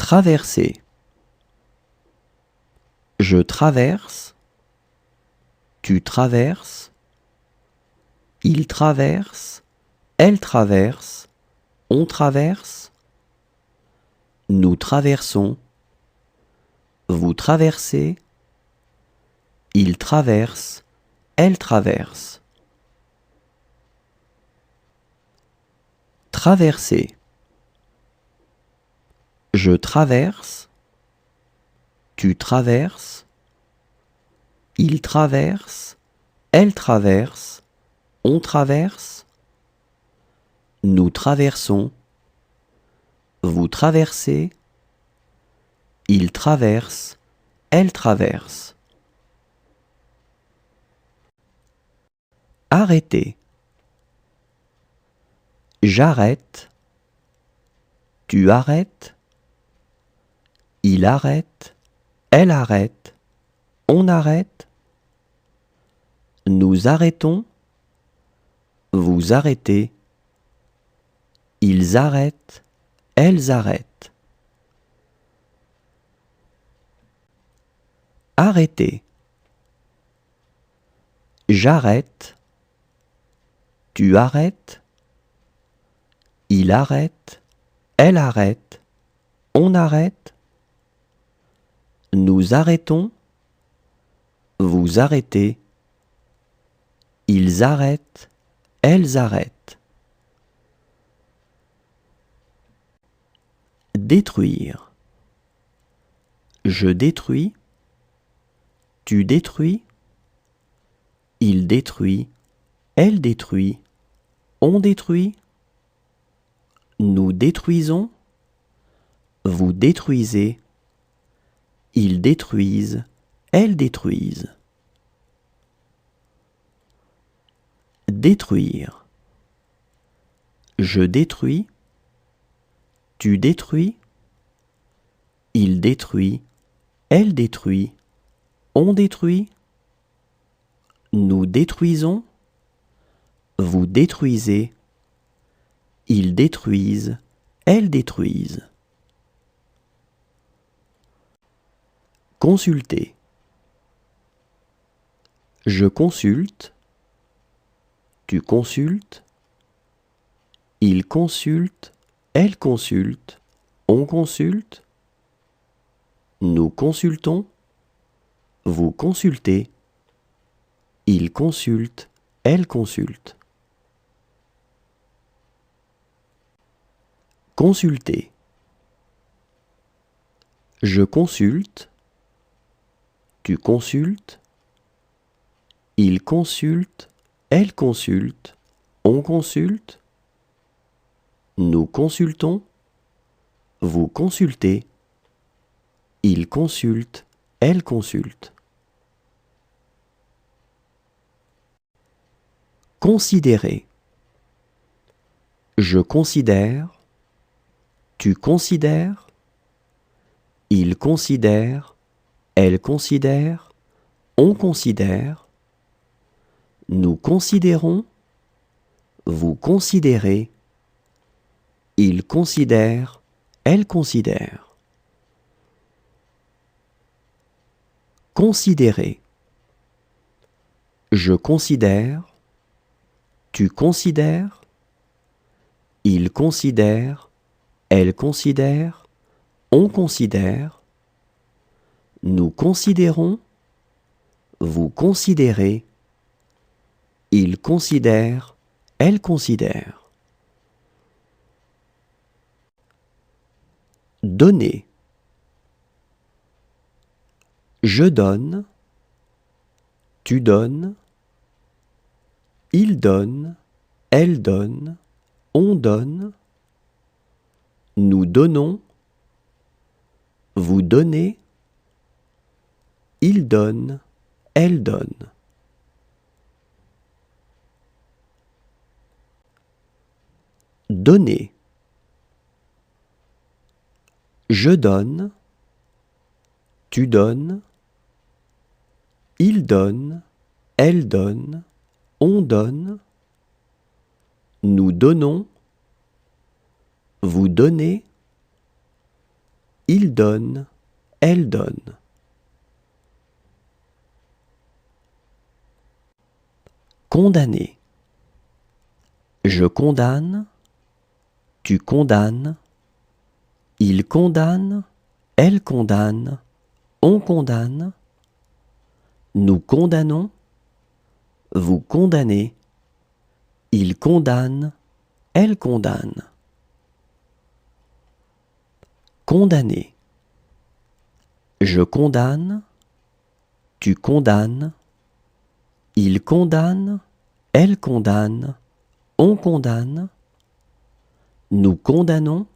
Traverser. Je traverse. Tu traverses. Il traverse. Elle traverse. On traverse. Nous traversons. Vous traversez. Il traverse. Elle traverse. Traverser. Je traverse. Tu traverses. Il traverse. Elle traverse. On traverse. Nous traversons. Vous traversez. Il traverse. Elle traverse. Arrêter. J'arrête. Tu arrêtes. Il arrête. Elle arrête. On arrête. Nous arrêtons. Vous arrêtez. Ils arrêtent. Elles arrêtent. Arrêter. J'arrête. Tu arrêtes. Il arrête. Elle arrête. On arrête. Nous arrêtons. Vous arrêtez. Ils arrêtent. Elles arrêtent. Détruire. Je détruis. Tu détruis. Il détruit. Elle détruit. On détruit. Nous détruisons. Vous détruisez. Ils détruisent. Elles détruisent. Détruire. Je détruis. Tu détruis. Il détruit. Elle détruit. On détruit. Nous détruisons. Vous détruisez. Ils détruisent. Elles détruisent. Consulter. Je consulte. Tu consultes. Il consulte. Elle consulte. On consulte. Nous consultons. Vous consultez. Il consulte. Elle consulte. Consulter. Je consulte. Tu consultes. Il consulte. Elle consulte. On consulte. Nous consultons. Vous consultez. Il consulte. Elle consulte. Considérer. Je considère. Tu considères. Il considère. Elle considère. On considère. Nous considérons. Vous considérez. Il considère. Elle considère. Considérer. Je considère. Tu considères. Il considère. Elle considère. On considère. Nous considérons. Vous considérez. Il considère. Elle considère. Donner. Je donne. Tu donnes. Il donne. Elle donne. On donne. Nous donnons. Vous donnez. Il donne. Elle donne. Donner. Je donne. Tu donnes. Il donne. Elle donne. On donne. Nous donnons. Vous donnez. il donne, elle donne. Condamner. Je condamne, tu condamnes, il condamne, elle condamne, on condamne, nous condamnons, vous condamnez, il condamne, elle condamne. Condamner. Je condamne, tu condamnes, il condamne, elle condamne, on condamne, nous condamnons,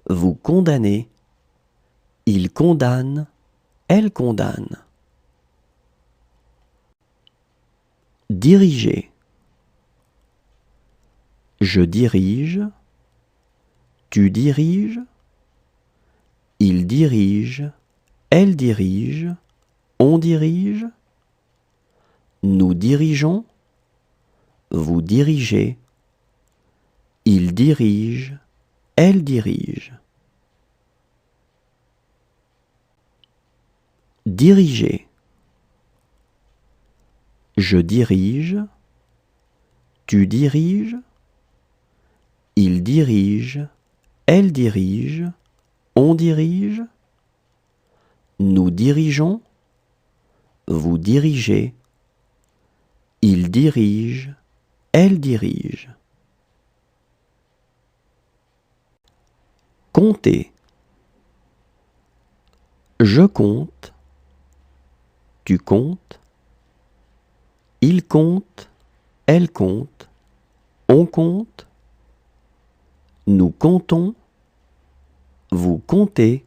vous condamnez, il condamne, elle condamne. Diriger. Je dirige, tu diriges, il dirige, elle dirige, on dirige, nous dirigeons, vous dirigez, il dirige, elle dirige. Diriger. Je dirige, tu diriges, il dirige, elle dirige, on dirige, nous dirigeons, vous dirigez, il dirige, elle dirige. Compter. Je compte, tu comptes, il compte, elle compte, on compte, nous comptons, vous comptez,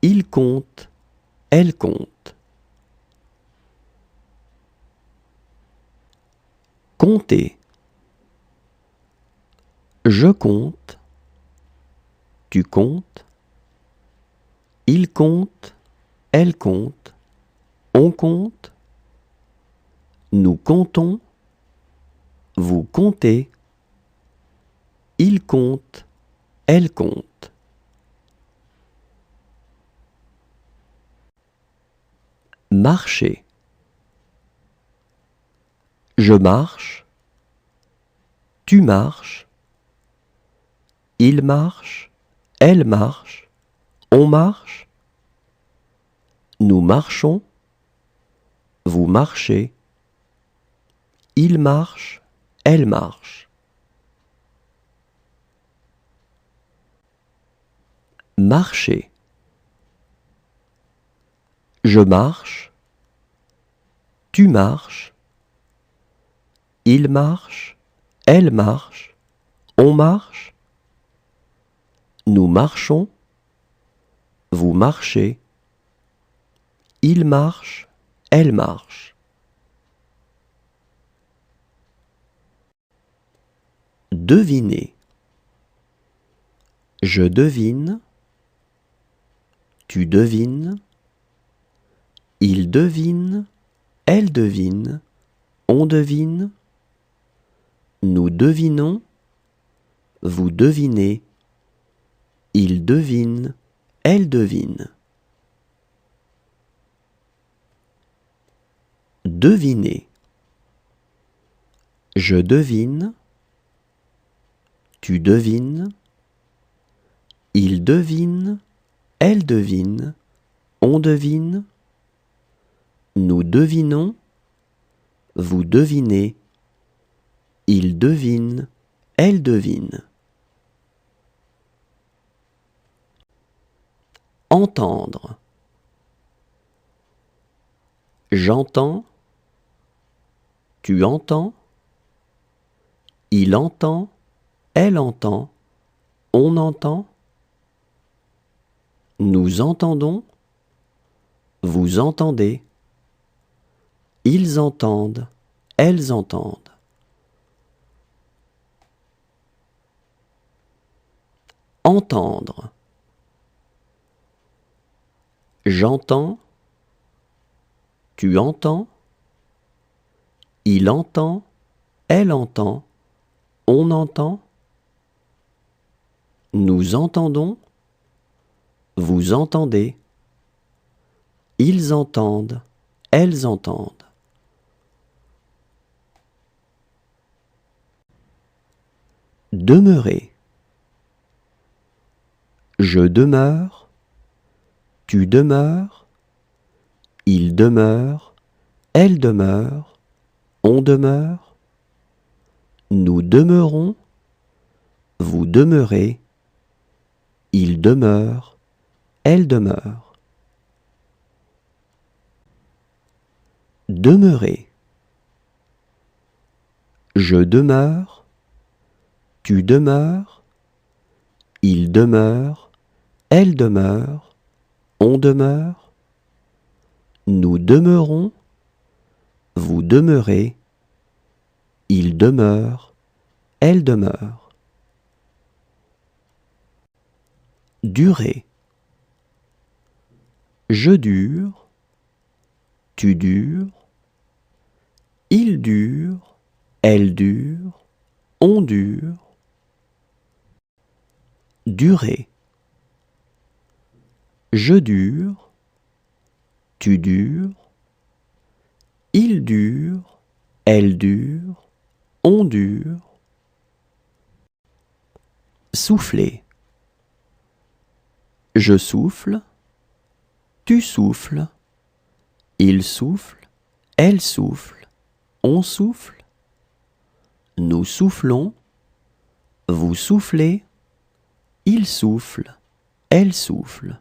il compte, elle compte. Compter. Je compte, tu comptes, il compte, elle compte, on compte, nous comptons, vous comptez, il compte, elle compte. Marcher. Je marche, tu marches, il marche, elle marche, on marche, nous marchons, vous marchez, il marche, elle marche. Marcher. Je marche, tu marches, il marche, elle marche, on marche, nous marchons, vous marchez, il marche, elle marche. Deviner. Je devine, tu devines, il devine, elle devine, on devine, nous devinons, vous devinez, il devine, elle devine. Deviner. Je devine, tu devines, il devine, elle devine, on devine, nous devinons, vous devinez, il devine, elle devine. Entendre. J'entends, tu entends, il entend, elle entend, on entend, nous entendons, vous entendez, ils entendent, elles entendent. Entendre. J'entends, tu entends, il entend, elle entend, on entend, nous entendons, vous entendez, ils entendent, elles entendent. Demeurer. Je demeure, tu demeures, il demeure, elle demeure, on demeure, nous demeurons, vous demeurez, il demeure, elle demeure. Demeurer. Je demeure, tu demeures, il demeure, elle demeure, on demeure, nous demeurons, vous demeurez, il demeure, elle demeure. Durer. Je dure, tu dures, il dure, elle dure, on dure. Durer. Je dure, tu dures, il dure, elle dure, on dure. Souffler. Je souffle, tu souffles, il souffle, elle souffle, on souffle, nous soufflons, vous soufflez, il souffle, elle souffle.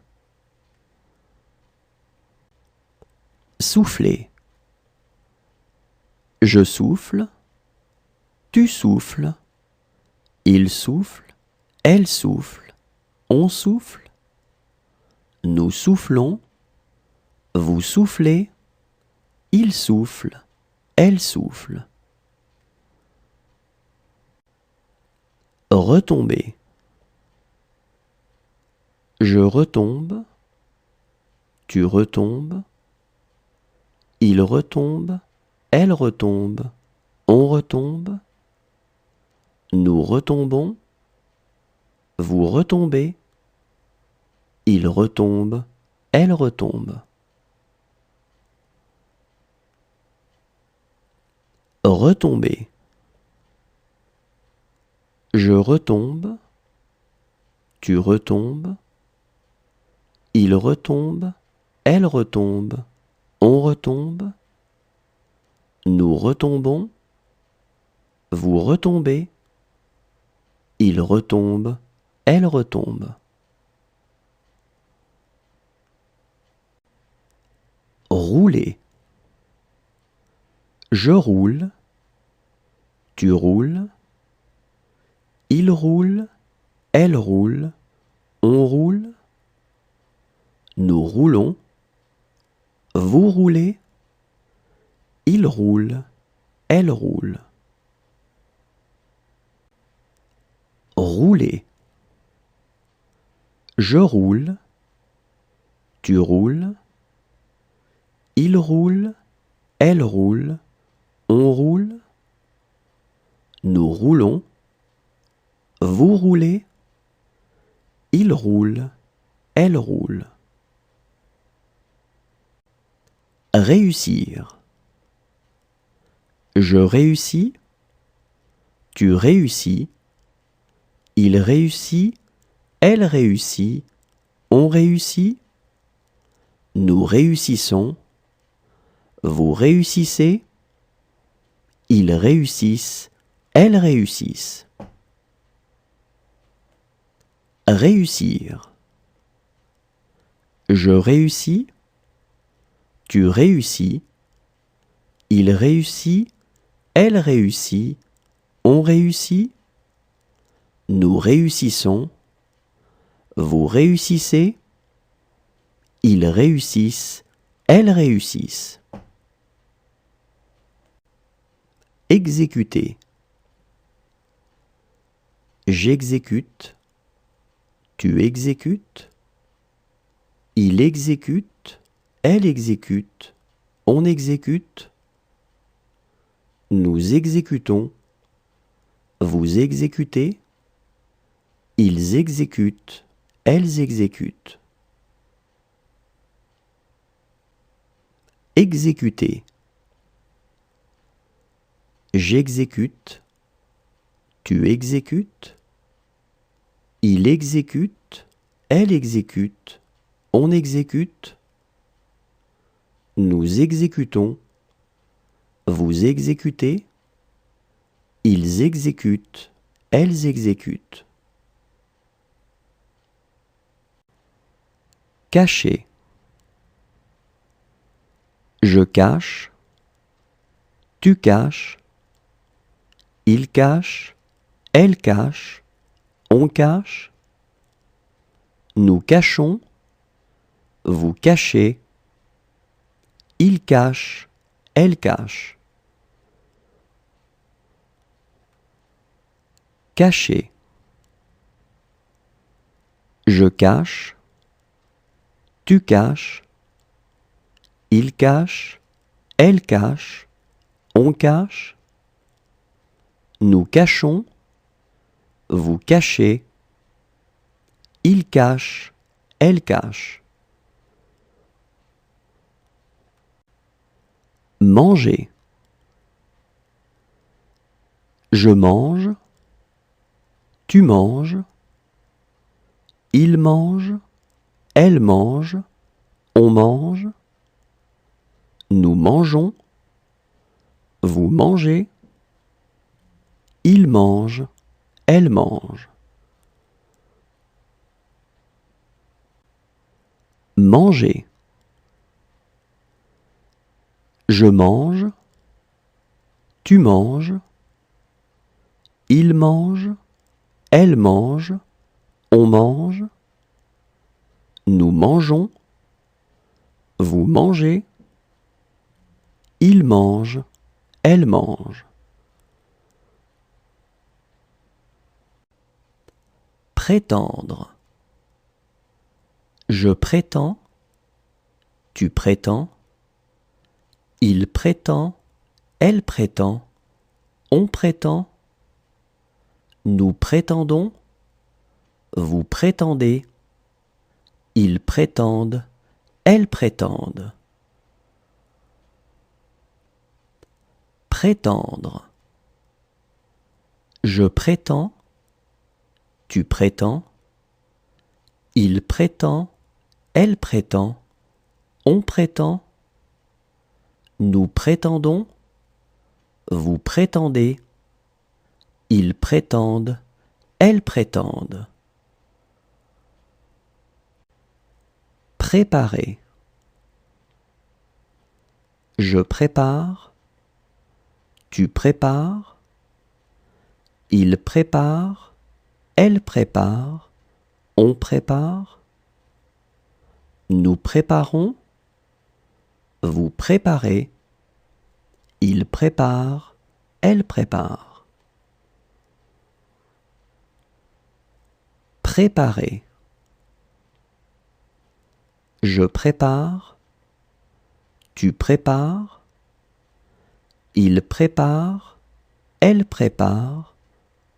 Souffler. Je souffle, tu souffles, il souffle, elle souffle, on souffle, nous soufflons, vous soufflez, il souffle, elle souffle. Retomber. Je retombe, tu retombes, il retombe, elle retombe, on retombe, nous retombons, vous retombez, il retombe, elle retombe. Retomber. Je retombe, tu retombes, il retombe, elle retombe, on retombe, nous retombons, vous retombez, il retombe, elle retombe. Rouler. Je roule, tu roules, il roule, elle roule, on roule, nous roulons, vous roulez, il roule, elle roule. Rouler. Je roule, tu roules, il roule, elle roule, on roule, nous roulons, vous roulez, il roule, elle roule. Réussir. Je réussis, tu réussis, il réussit, elle réussit, on réussit, nous réussissons, vous réussissez, ils réussissent, elles réussissent. Réussir. Je réussis, tu réussis, il réussit, elle réussit, on réussit, nous réussissons, vous réussissez, ils réussissent, elles réussissent. Exécuter. J'exécute, tu exécutes, il exécute, elle exécute, on exécute, nous exécutons, vous exécutez, ils exécutent, elles exécutent. exécuter. J'exécute, tu exécutes, il exécute, elle exécute, on exécute, nous exécutons, vous exécutez, ils exécutent, elles exécutent. Cacher. Je cache, tu caches, il cache, elle cache, on cache, nous cachons, vous cachez, il cache, elle cache. Cacher. Je cache, tu caches, il cache, elle cache, on cache, nous cachons, vous cachez, il cache, elle cache. Manger. Je mange, tu manges, il mange, elle mange, on mange, nous mangeons, vous mangez, il mange, elle mange. Manger. Je mange, tu manges, il mange, elle mange, on mange, nous mangeons, vous mangez, il mange, elle mange. Prétendre. Je prétends, tu prétends, il prétend, elle prétend, on prétend, nous prétendons, vous prétendez, ils prétendent, elles prétendent. Prétendre. Je prétends, tu prétends, il prétend, elle prétend, on prétend, nous prétendons, vous prétendez, ils prétendent, elles prétendent. Préparer. Je prépare, tu prépares, il prépare, elle prépare, on prépare, nous préparons, vous préparez, il prépare, elle prépare. Préparer. Je prépare, tu prépares, il prépare, elle prépare,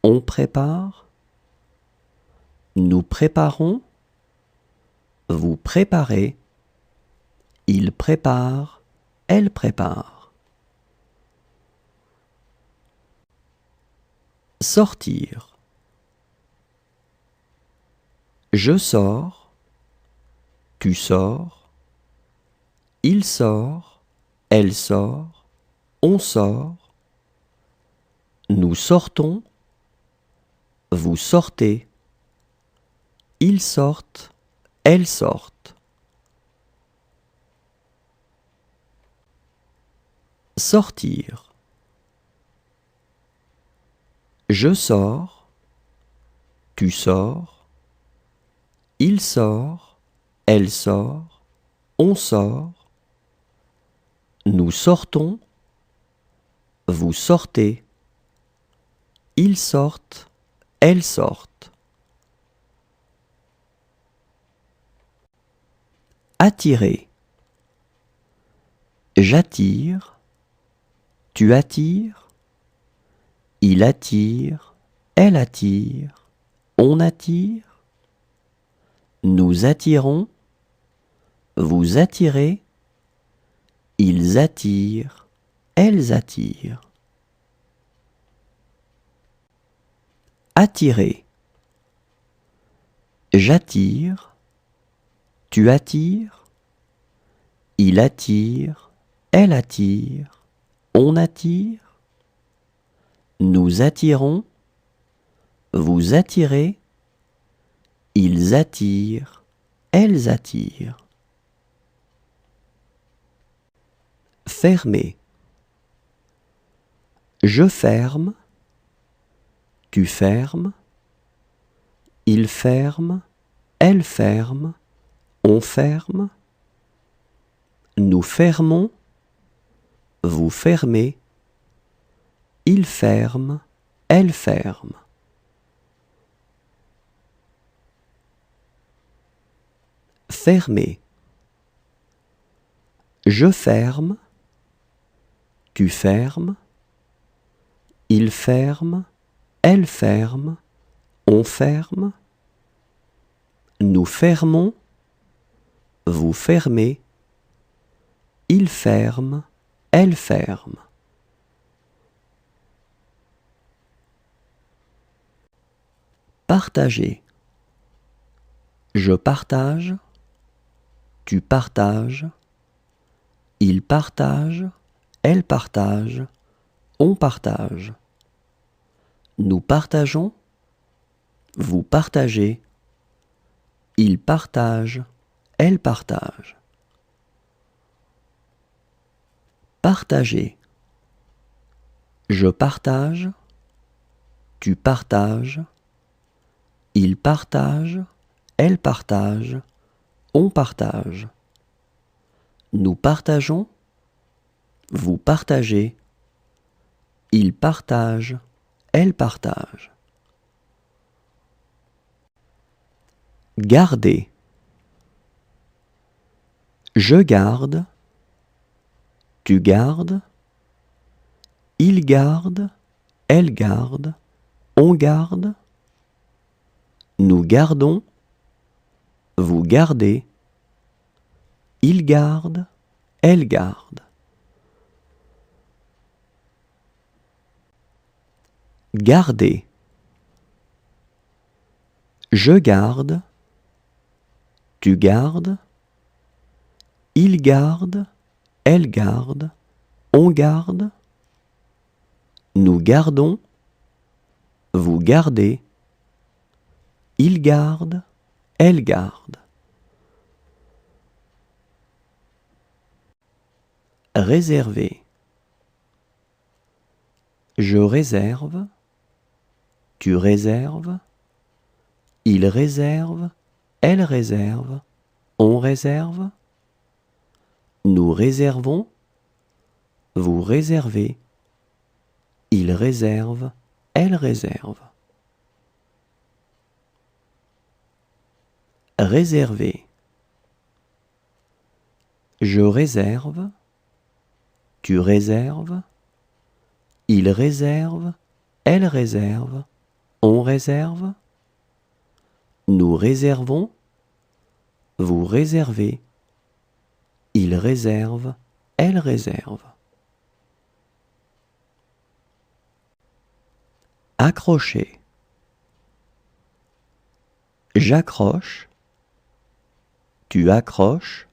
on prépare, nous préparons, vous préparez, il prépare, elle prépare. Sortir. Je sors, tu sors, il sort, elle sort, on sort, nous sortons, vous sortez, ils sortent, elles sortent. Sortir. Je sors, tu sors, il sort, elle sort, on sort, nous sortons, vous sortez, ils sortent, elles sortent. Attirer. J'attire, tu attires, il attire, elle attire, on attire, nous attirons, vous attirez, Ils attirent, elles attirent. Attirer. J'attire, tu attires, il attire, elle attire, on attire, nous attirons, vous attirez, ils attirent, elles attirent. Fermer. Je ferme, tu fermes, il ferme, elle ferme, on ferme, nous fermons, vous fermez, il ferme, elle ferme. Fermer. Je ferme, tu fermes, il ferme, elle ferme, on ferme, nous fermons, vous fermez, il ferme, elle ferme. Partager. Je partage, tu partages, il partage, elle partage, on partage. Nous partageons, vous partagez, il partage, elle partage. Partager. Je partage, tu partages, il partage, elle partage, on partage. Nous partageons, vous partagez, il partage, elle partage. Garder. Je garde, tu gardes, il garde, elle garde, on garde, nous gardons, vous gardez, il garde, elle garde. Garder. Je garde, tu gardes, il garde, elle garde, on garde, nous gardons, vous gardez, il garde, elle garde. Réserver. Je réserve, tu réserves, il réserve, elle réserve, on réserve, nous réservons, vous réservez, il réserve, elle réserve. Réserver. Je réserve, tu réserves, il réserve, elle réserve, on réserve, nous réservons, vous réservez, il réserve, elle réserve. Accrocher. J'accroche, tu accroches,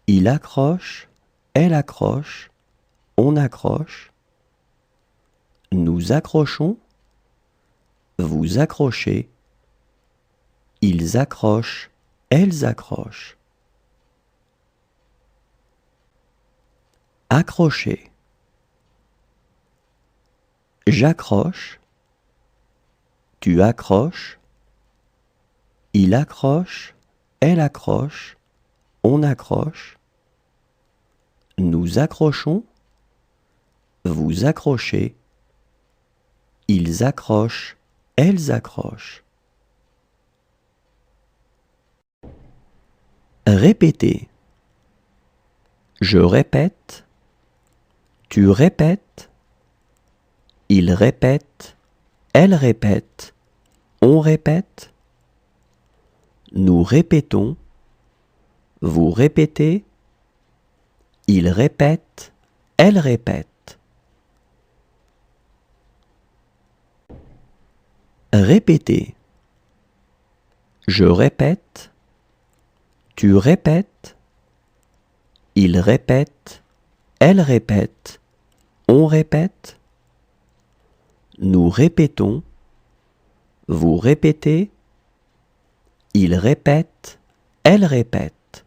il accroche, elle accroche, on accroche, nous accrochons, vous accrochez, ils accrochent, elles accrochent. Accrocher. J'accroche, tu accroches, il accroche, elle accroche, on accroche, nous accrochons, vous accrochez, ils accrochent, elles accrochent. Répéter. Je répète, tu répètes, il répète, elle répète, on répète, nous répétons, vous répétez, Il répète, elle répète. Répéter. Je répète, tu répètes, il répète, elle répète, on répète, nous répétons, vous répétez, il répète, elle répète.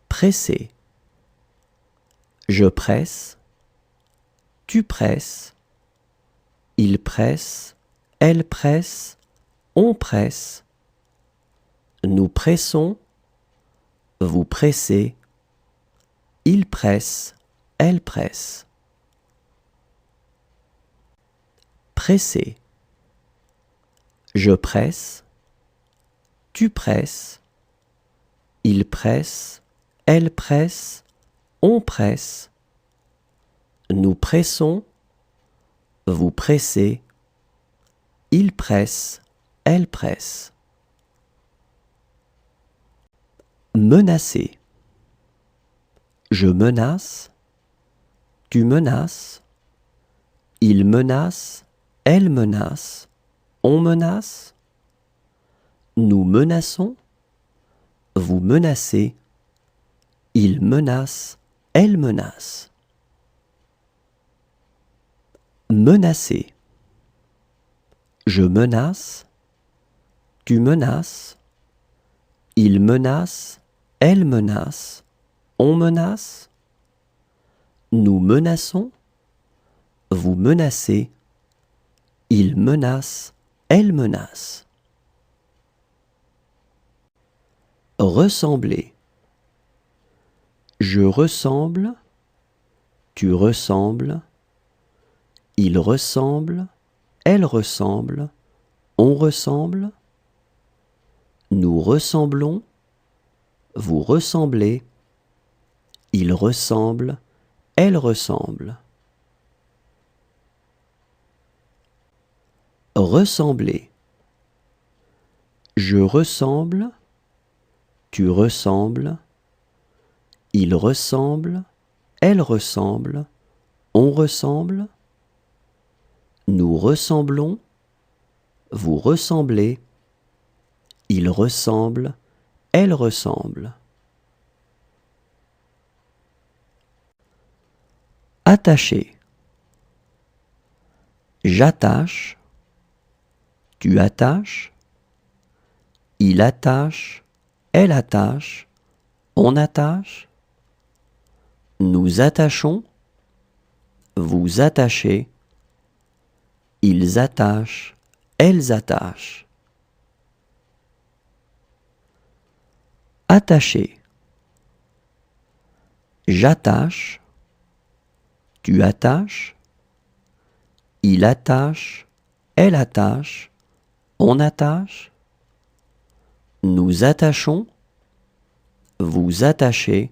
Presser. Je presse, tu presses, il presse, elle presse, on presse, nous pressons, vous pressez, il presse, elle presse. Presser. Je presse, tu presses, il presse, elle presse, on presse, nous pressons, vous pressez, il presse, elle presse. Menacer. Je menace, tu menaces, il menace, elle menace, on menace, nous menaçons, vous menacez, il menace, elle menace. Menacer. Je menace, tu menaces, il menace, elle menace, on menace, nous menaçons, vous menacez, il menace, elle menace. Ressembler. Je ressemble, tu ressembles, il ressemble, elle ressemble, on ressemble, nous ressemblons, vous ressemblez, il ressemble, elle ressemble. Ressembler. Je ressemble, tu ressembles, il ressemble, elle ressemble, on ressemble, nous ressemblons, vous ressemblez, il ressemble, elle ressemble. Attacher. J'attache, tu attaches, il attache, elle attache, on attache, nous attachons, vous attachez, ils attachent, elles attachent. Attacher. J'attache, tu attaches, il attache, elle attache, on attache, nous attachons, vous attachez,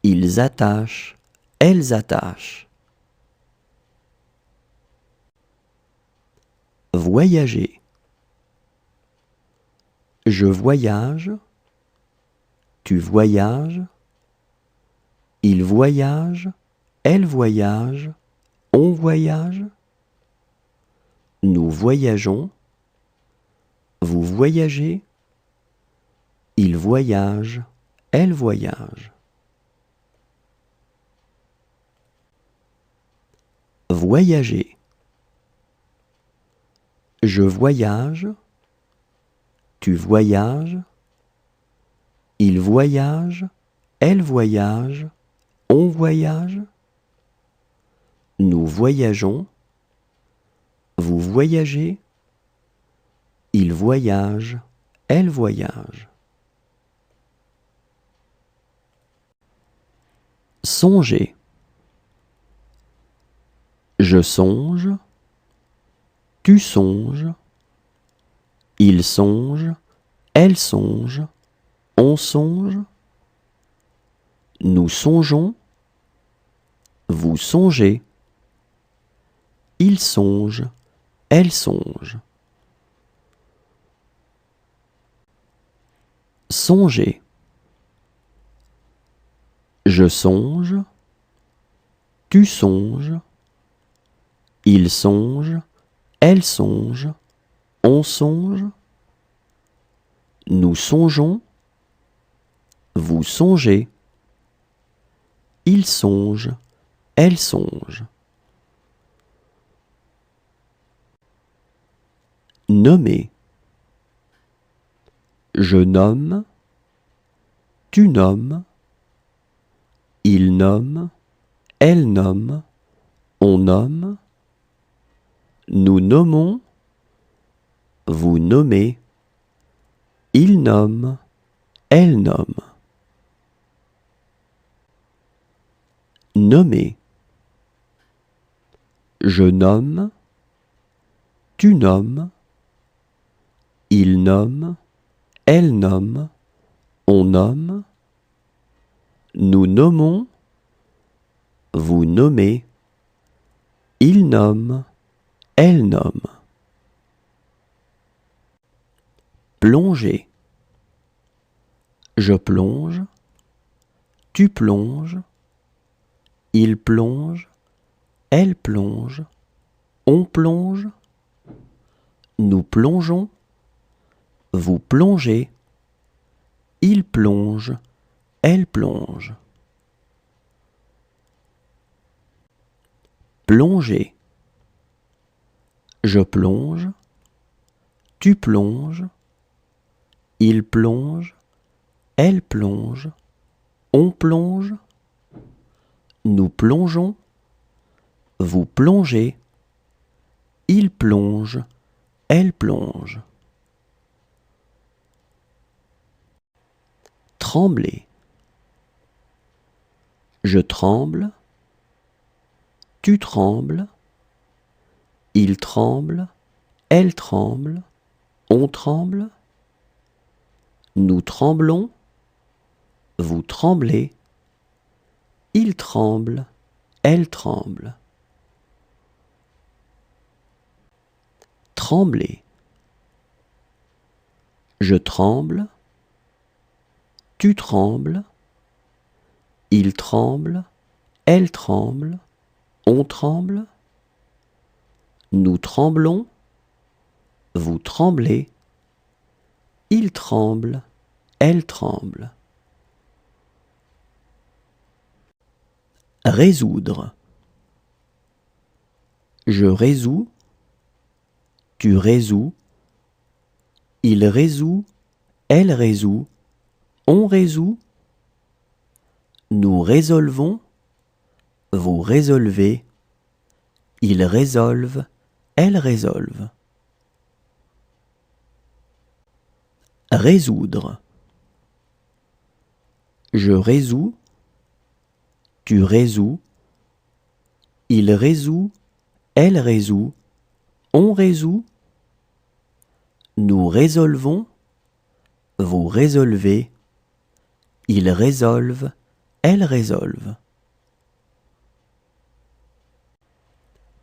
ils attachent, elles attachent. Voyager. Je voyage, tu voyages, il voyage, elle voyage, on voyage, nous voyageons, vous voyagez, il voyage, elle voyage. Voyager. Je voyage, tu voyages, il voyage, elle voyage, on voyage, nous voyageons, vous voyagez, il voyage, elle voyage. Songer. Je songe, tu songes, il songe, elle songe, on songe, nous songeons, vous songez, il songe, elle songe. Songer. Je songe, tu songes, il songe, elle songe, on songe, nous songeons, vous songez, il songe, elle songe. Nommer. Je nomme, tu nommes, il nomme, elle nomme, on nomme, nous nommons, vous nommez, il nomme, elle nomme. Nommer. Je nomme, tu nommes, il nomme, elle nomme, on nomme, nous nommons, vous nommez, il nomme, elle nomme. Plonger. Je plonge, tu plonges, il plonge, elle plonge, on plonge, nous plongeons, vous plongez, il plonge, elle plonge. Plonger. Je plonge, tu plonges, il plonge, elle plonge, on plonge, nous plongeons, vous plongez, il plonge, elle plonge. Trembler. Je tremble, tu trembles, il tremble, elle tremble, on tremble, nous tremblons, vous tremblez, il tremble, elle tremble. Trembler. Je tremble, tu trembles, il tremble, elle tremble, on tremble, nous tremblons, vous tremblez, il tremble, elle tremble. Résoudre. Je résous, tu résous, il résout, elle résout, on résout, nous résolvons, vous résolvez, ils résolvent, elles résolvent. Résoudre. Je résous, tu résous, il résout, elle résout, on résout, nous résolvons, vous résolvez, ils résolvent, elles résolvent.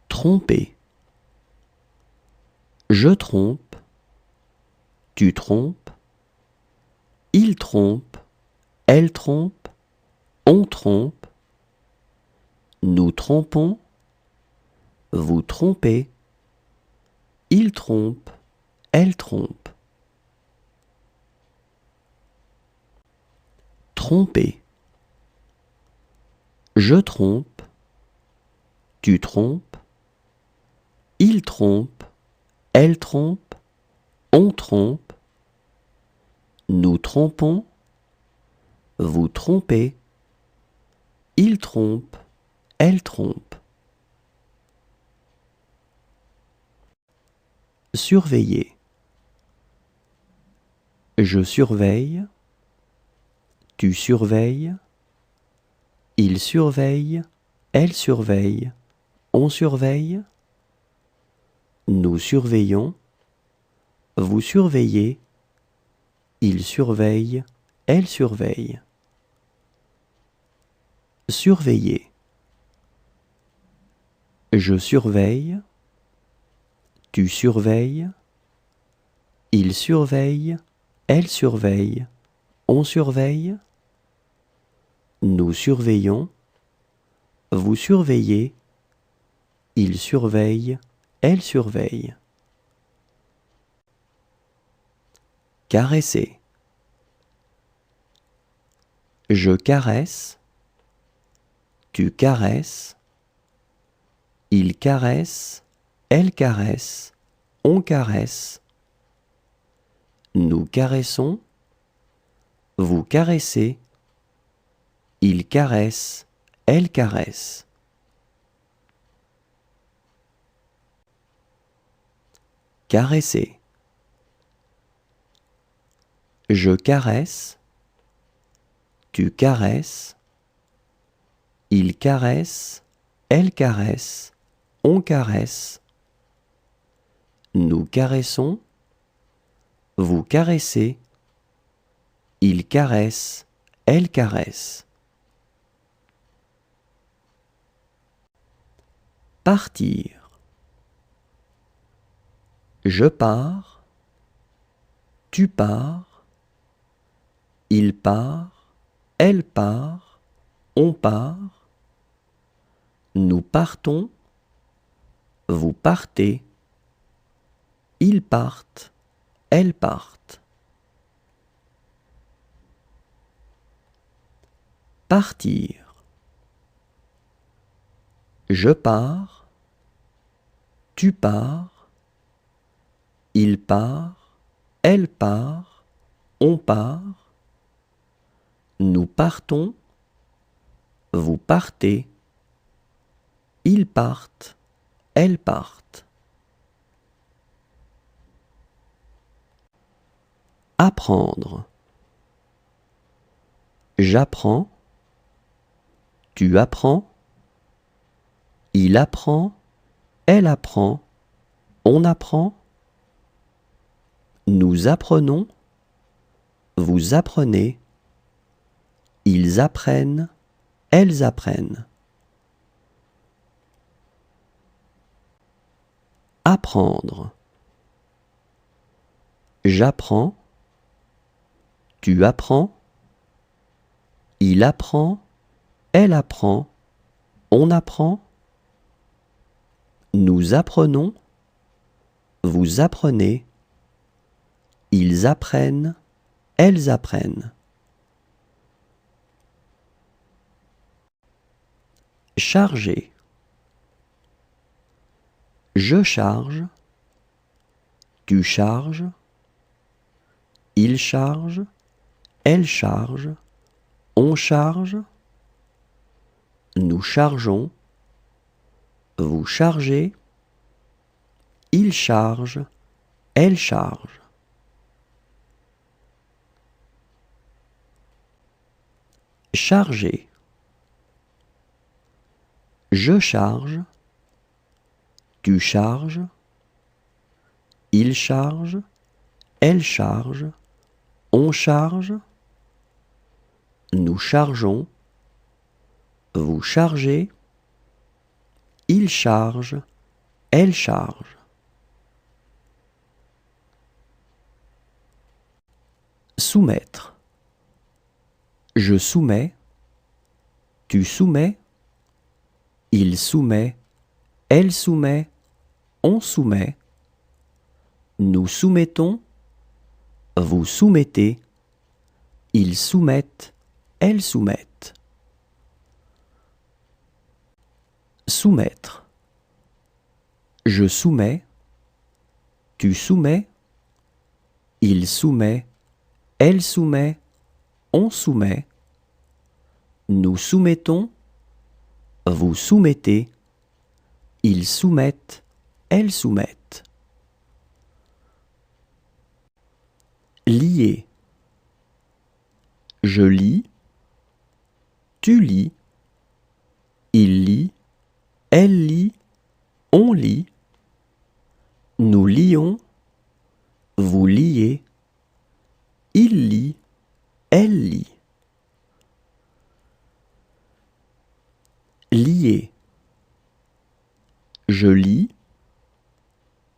Tromper. Je trompe, tu trompes, il trompe, elle trompe, on trompe, nous trompons, vous trompez, il trompe, elle trompe. Tromper. Je trompe, tu trompes, il trompe, elle trompe, on trompe, nous trompons, vous trompez, il trompe, elle trompe. Surveiller. Je surveille, tu surveilles, il surveille, elle surveille, on surveille, nous surveillons, vous surveillez, il surveille, elle surveille. Surveiller. Je surveille, tu surveilles, il surveille, elle surveille, on surveille, nous surveillons, vous surveillez, il surveille, elle surveille. Caresser. Je caresse, tu caresses, il caresse, elle caresse, on caresse. Nous caressons, vous caressez, il caresse, elle caresse. Caresser. Je caresse, tu caresses, il caresse, elle caresse, on caresse. Nous caressons, vous caressez, il caresse, elle caresse. Partir. Je pars, tu pars, il part, elle part, on part. Nous partons, vous partez, ils partent, elles partent. Partir. Je pars, tu pars, il part, elle part, on part. Nous partons, vous partez, ils partent, elles partent. Apprendre. J'apprends, tu apprends, il apprend, elle apprend, on apprend. Nous apprenons, vous apprenez, ils apprennent, elles apprennent. Apprendre. J'apprends, tu apprends, il apprend, elle apprend, on apprend. Nous apprenons, vous apprenez, ils apprennent, elles apprennent. Charger. Je charge, tu charges, il charge, elle charge, on charge. Nous chargeons, vous chargez, il charge, elle charge. Charger. Je charge, tu charges, il charge, elle charge, on charge. Nous chargeons, vous chargez, il charge, elle charge. Soumettre. Je soumets, tu soumets, il soumet, elle soumet, on soumet. Nous soumettons, vous soumettez, ils soumettent, elles soumettent. Soumettre. Je soumets, tu soumets, il soumet, elle soumet, on soumet. Nous soumettons, vous soumettez, ils soumettent, elles soumettent. Lier. Je lis, tu lis, il lit, elle lit, on lit. Nous lions, vous liez, il lit, elle lit. Lier. Je lis,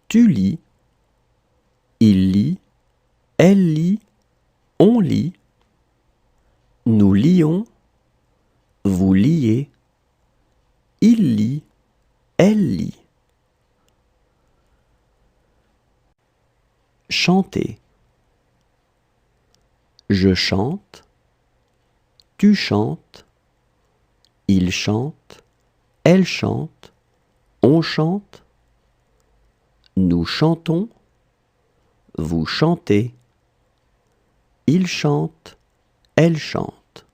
tu lis, il lit, elle lit, on lit. Nous lions, vous liez, il lit, elle lit. Chanter. Je chante, tu chantes, il chante, elle chante, on chante, nous chantons, vous chantez, il chante, elle chante.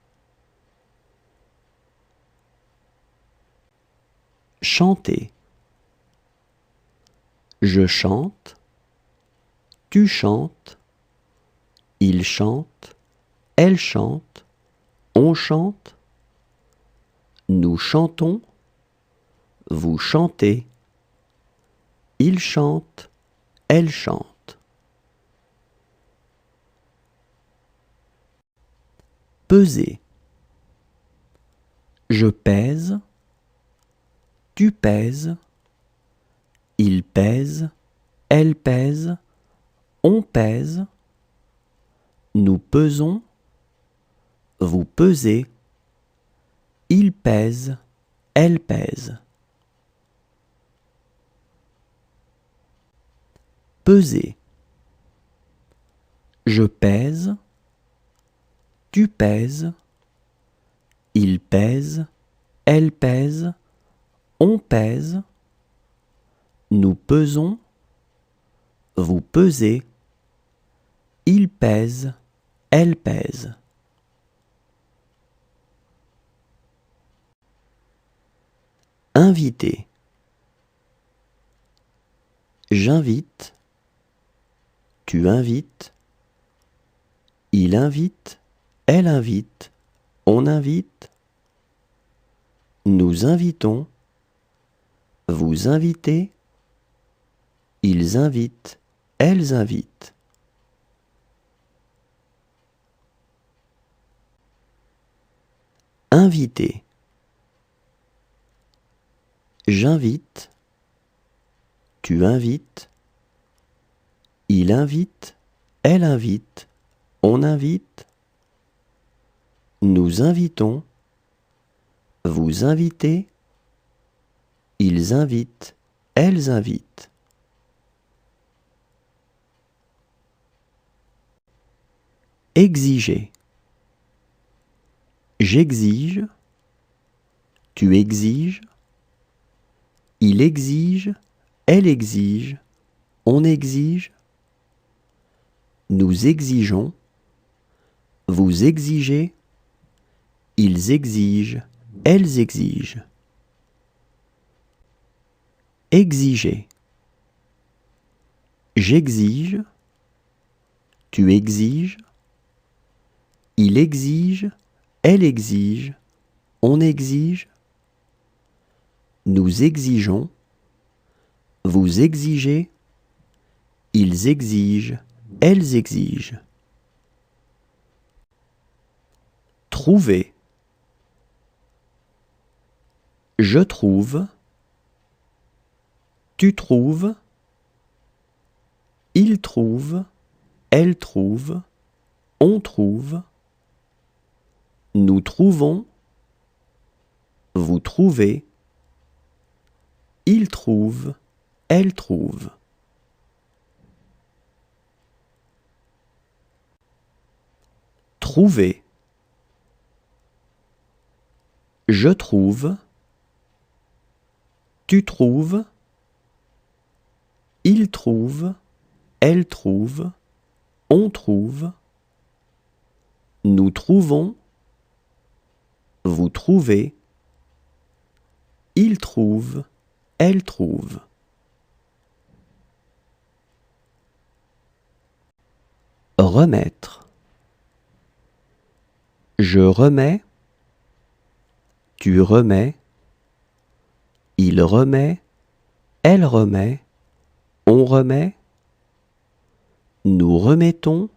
Chanter. Je chante, tu chantes, il chante, elle chante, on chante, nous chantons, vous chantez, il chante, elle chante. Peser. Je pèse, tu pèses, il pèse, elle pèse, on pèse, nous pesons, vous pesez, il pèse, elle pèse. Peser. Je pèse, tu pèses, il pèse, elle pèse, on pèse, nous pesons, vous pesez, il pèse, elle pèse. Inviter. J'invite, tu invites, il invite, elle invite, on invite, nous invitons, vous invitez, ils invitent, elles invitent. Inviter. J'invite, tu invites, il invite, elle invite, on invite, nous invitons, vous invitez, ils invitent, elles invitent. Exiger. J'exige, tu exiges, il exige, elle exige, on exige, nous exigeons, vous exigez, ils exigent, elles exigent. Exiger. J'exige, tu exiges, il exige, elle exige, on exige, nous exigeons, vous exigez, ils exigent, elles exigent. Trouver. Je trouve, tu trouves, il trouve, elle trouve, on trouve, nous trouvons, vous trouvez, il trouve, elle trouve. Trouver. Je trouve, tu trouves, il trouve, elle trouve, on trouve, nous trouvons, vous trouvez, il trouve, elle trouve. Remettre. Je remets, tu remets, il remet, elle remet, on remet, nous remettons,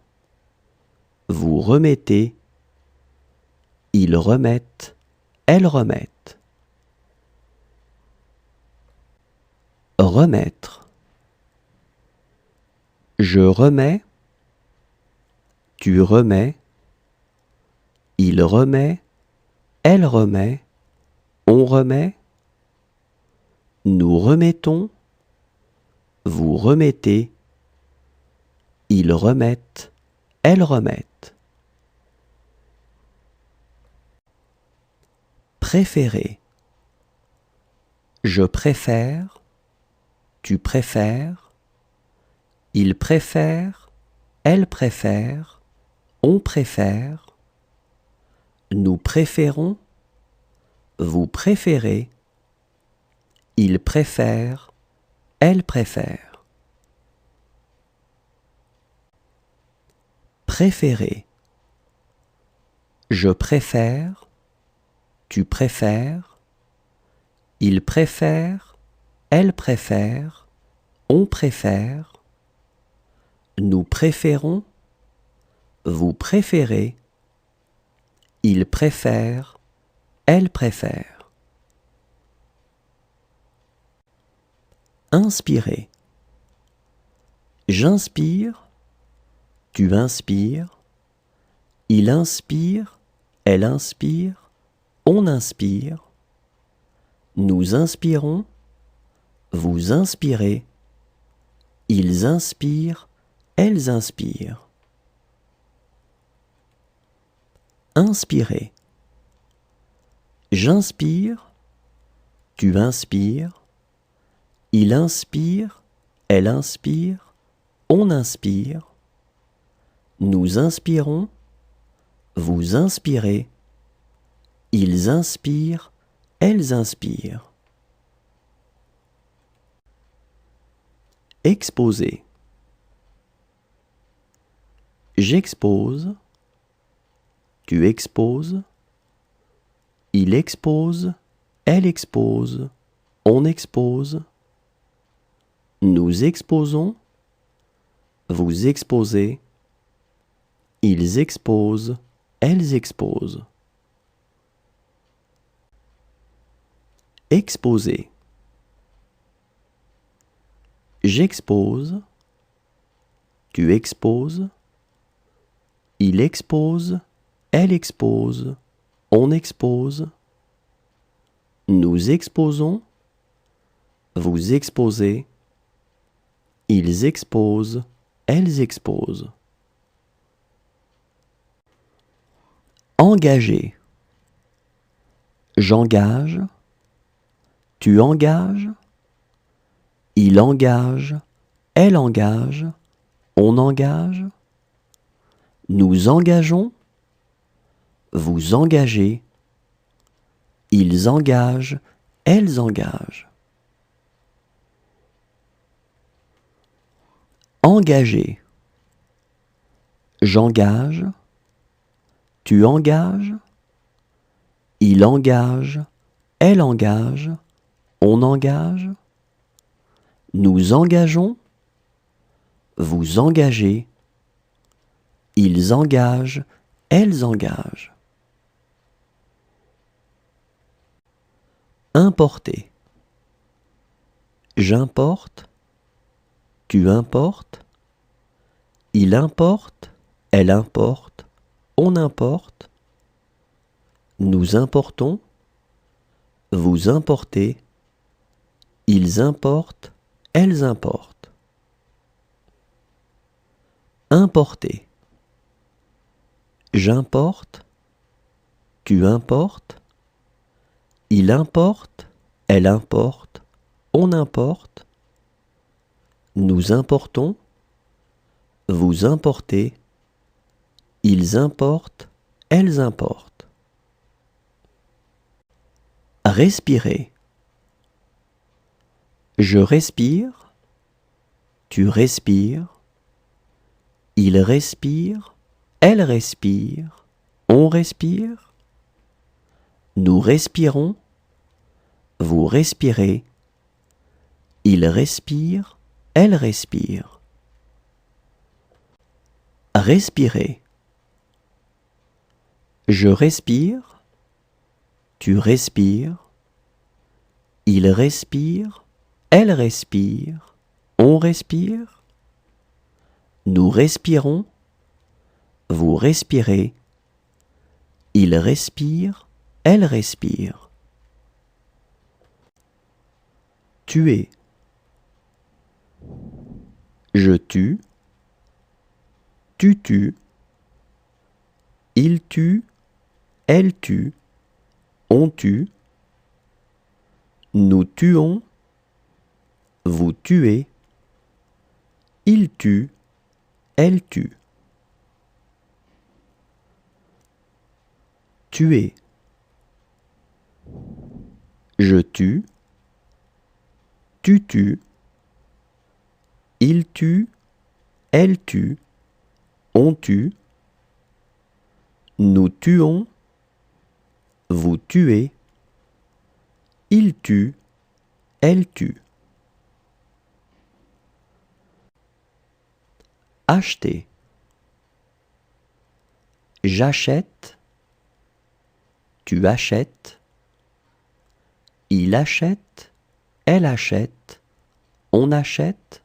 vous remettez, ils remettent, elles remettent. Remettre. Je remets, tu remets, il remet, elle remet, on remet, nous remettons, vous remettez, ils remettent, elles remettent. Préférer. Je préfère, tu préfères, il préfère, elle préfère, on préfère, nous préférons, vous préférez, il préfère, elle préfère. Préférer. Je préfère, tu préfères, il préfère, elle préfère, on préfère, nous préférons, vous préférez, il préfère, elle préfère. Inspirer. J'inspire, tu inspires, il inspire, elle inspire, on inspire, nous inspirons, vous inspirez, ils inspirent, elles inspirent. Inspirer. J'inspire, tu inspires, il inspire, elle inspire, on inspire, nous inspirons, vous inspirez, ils inspirent, elles inspirent. Exposer. J'expose, tu exposes, il expose, elle expose, on expose, nous exposons, vous exposez, ils exposent, elles exposent. Exposer. J'expose, tu exposes, il expose, elle expose, on expose, nous exposons, vous exposez, ils exposent, elles exposent. Engager. J'engage, tu engages, il engage, elle engage, on engage, nous engageons, vous engagez, ils engagent, elles engagent. Engager. J'engage, tu engages, il engage, elle engage, on engage, nous engageons, vous engagez, ils engagent, elles engagent. Importer. J'importe, tu importes, il importe, elle importe, on importe, nous importons, vous importez, ils importent, elles importent. Importer. J'importe, tu importes, il importe, elle importe, on importe, nous importons, vous importez, ils importent, elles importent. Respirer. Je respire, tu respires, il respire, elle respire, on respire, nous respirons, vous respirez, il respire, elle respire. Respirer. Je respire, tu respires, il respire, elle respire, on respire, nous respirons, vous respirez, Il respire, elle respire. Tuer. Je tue, tu tues. Il tue, elle tue. On tue. Nous tuons, vous tuez. Il tue, elle tue. Tuer. Je tue, tu tues. Il tue, elle tue. On tue. Nous tuons, vous tuez. Il tue, elle tue. Acheter. J'achète, tu achètes. Il achète, elle achète. On achète.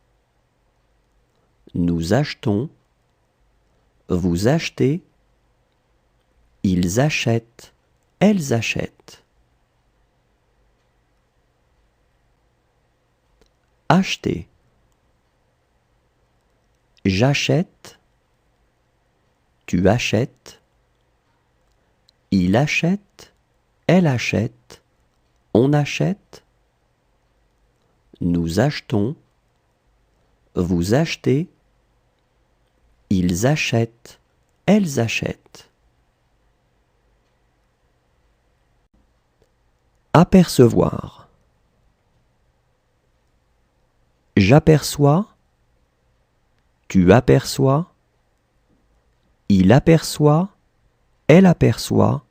Nous achetons, vous achetez. Ils achètent, elles achètent. Acheter. J'achète, tu achètes. Il achète, elle achète. On achète. Nous achetons, vous achetez. Ils achètent, elles achètent. Apercevoir. J'aperçois, tu aperçois. Il aperçoit, elle aperçoit.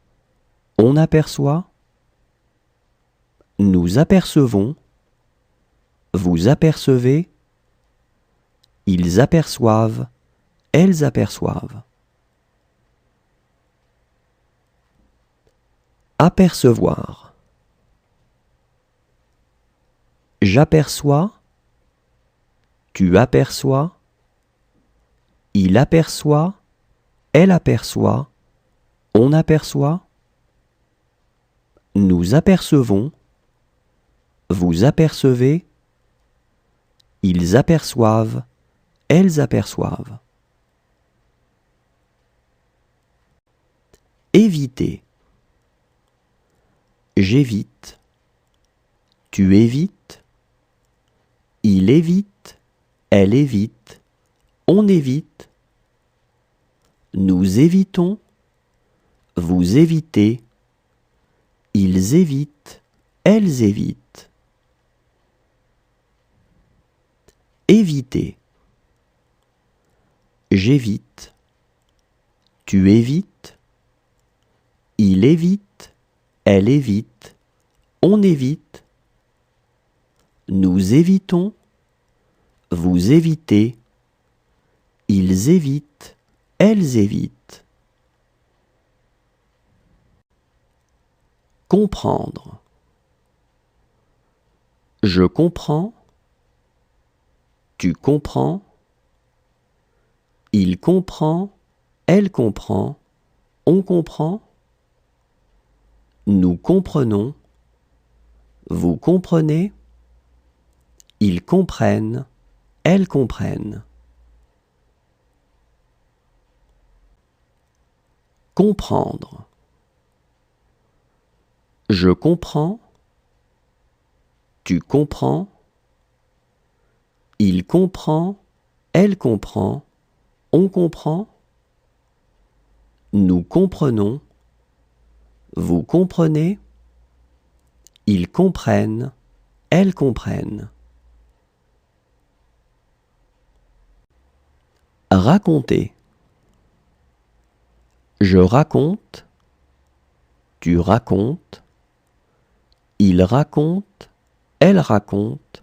On aperçoit. Nous apercevons, vous apercevez. Ils aperçoivent, elles aperçoivent. Apercevoir. J'aperçois, tu aperçois. Il aperçoit, elle aperçoit. On aperçoit. Nous apercevons, vous apercevez. Ils aperçoivent, elles aperçoivent. Éviter. J'évite, tu évites. Il évite, elle évite. On évite. Nous évitons, vous évitez. Ils évitent, elles évitent. Éviter. J'évite, tu évites. Il évite, elle évite. On évite. Nous évitons, vous évitez. Ils évitent, elles évitent. Comprendre. Je comprends, tu comprends. Il comprend, elle comprend. On comprend. Nous comprenons, vous comprenez. Ils comprennent, elles comprennent. Comprendre. Je comprends, tu comprends. Il comprend, elle comprend. On comprend. Nous comprenons, vous comprenez. Ils comprennent, elles comprennent. Raconter. Je raconte, tu racontes. Il raconte, elle raconte.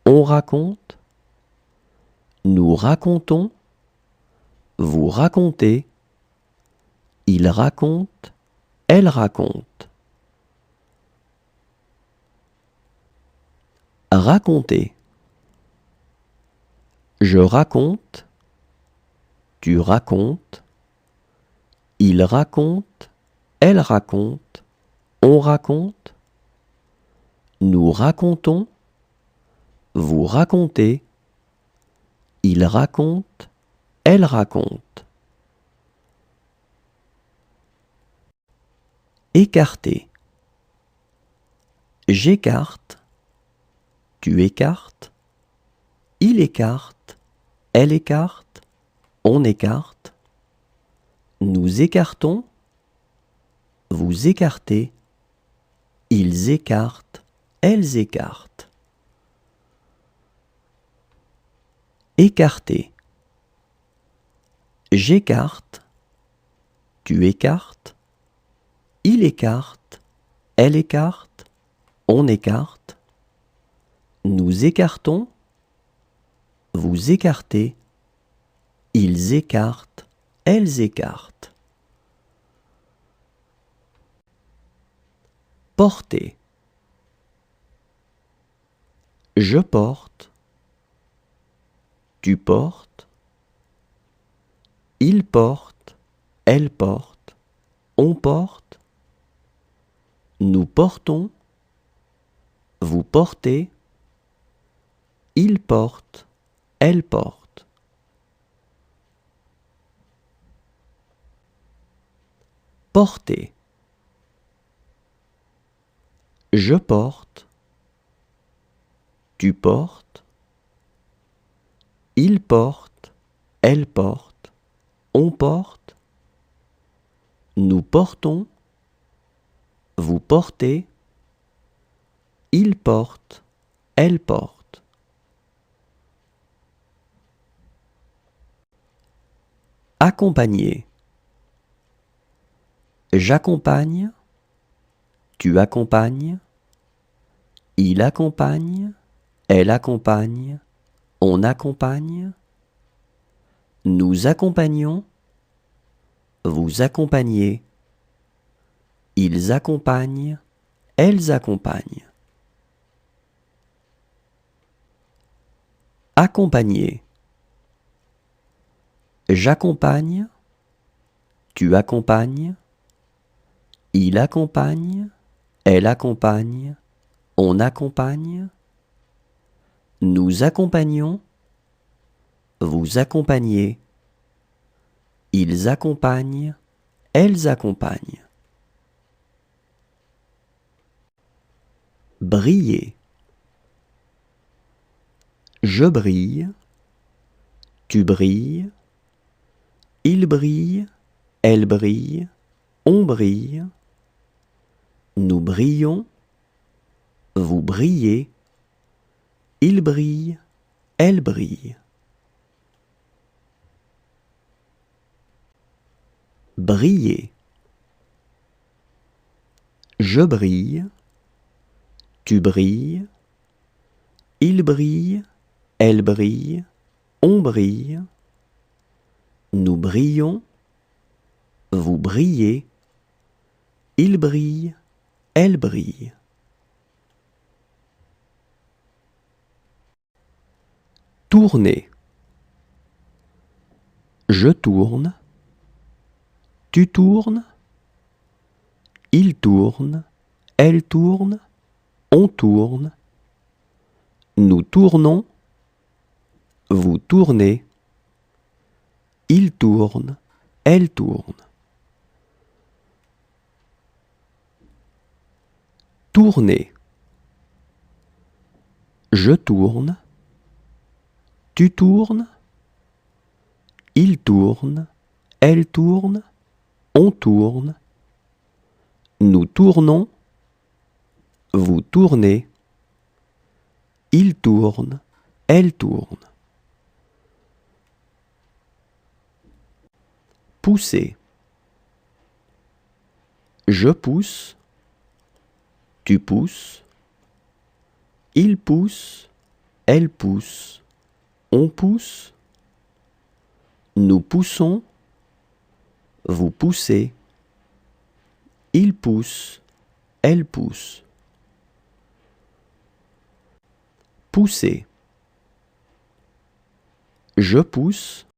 On raconte. Nous racontons, vous racontez. Il raconte, elle raconte. Raconter. Je raconte, tu racontes. Il raconte, elle raconte, on raconte, nous racontons, vous racontez, il raconte, elle raconte. Écarter. J'écarte, tu écartes, il écarte, elle écarte, on écarte, nous écartons, vous écartez, ils écartent, elles écartent. Écarter. J'écarte, tu écartes, il écarte, elle écarte, on écarte, nous écartons, vous écartez, ils écartent, elles écartent. Porter. Je porte, tu portes, il porte, elle porte, on porte, nous portons, vous portez, il porte, elle porte. Porter. Je porte, tu portes, il porte, elle porte, on porte, nous portons, vous portez, il porte, elle porte. Accompagner. J'accompagne, tu accompagnes, il accompagne, elle accompagne, on accompagne, nous accompagnons, vous accompagnez, ils accompagnent, elles accompagnent. Accompagner. J'accompagne, tu accompagnes, il accompagne, elle accompagne, on accompagne, nous accompagnons, vous accompagnez, ils accompagnent, elles accompagnent. Briller. Je brille, tu brilles, il brille, elle brille, on brille, nous brillons, vous brillez, il brille, elle brille. Briller. Je brille, tu brilles, il brille, elle brille, on brille, nous brillons, vous brillez, il brille, elle brille. Tourner. Je tourne, tu tournes, il tourne, elle tourne, on tourne, nous tournons, vous tournez, il tourne, elle tourne. Tourner. Je tourne, tu tournes, il tourne, elle tourne, on tourne, nous tournons, vous tournez, il tourne, elle tourne. Pousser. Je pousse, tu pousses, il pousse, elle pousse, on pousse, nous poussons, vous poussez, il pousse, elle pousse. Pousser. Je pousse,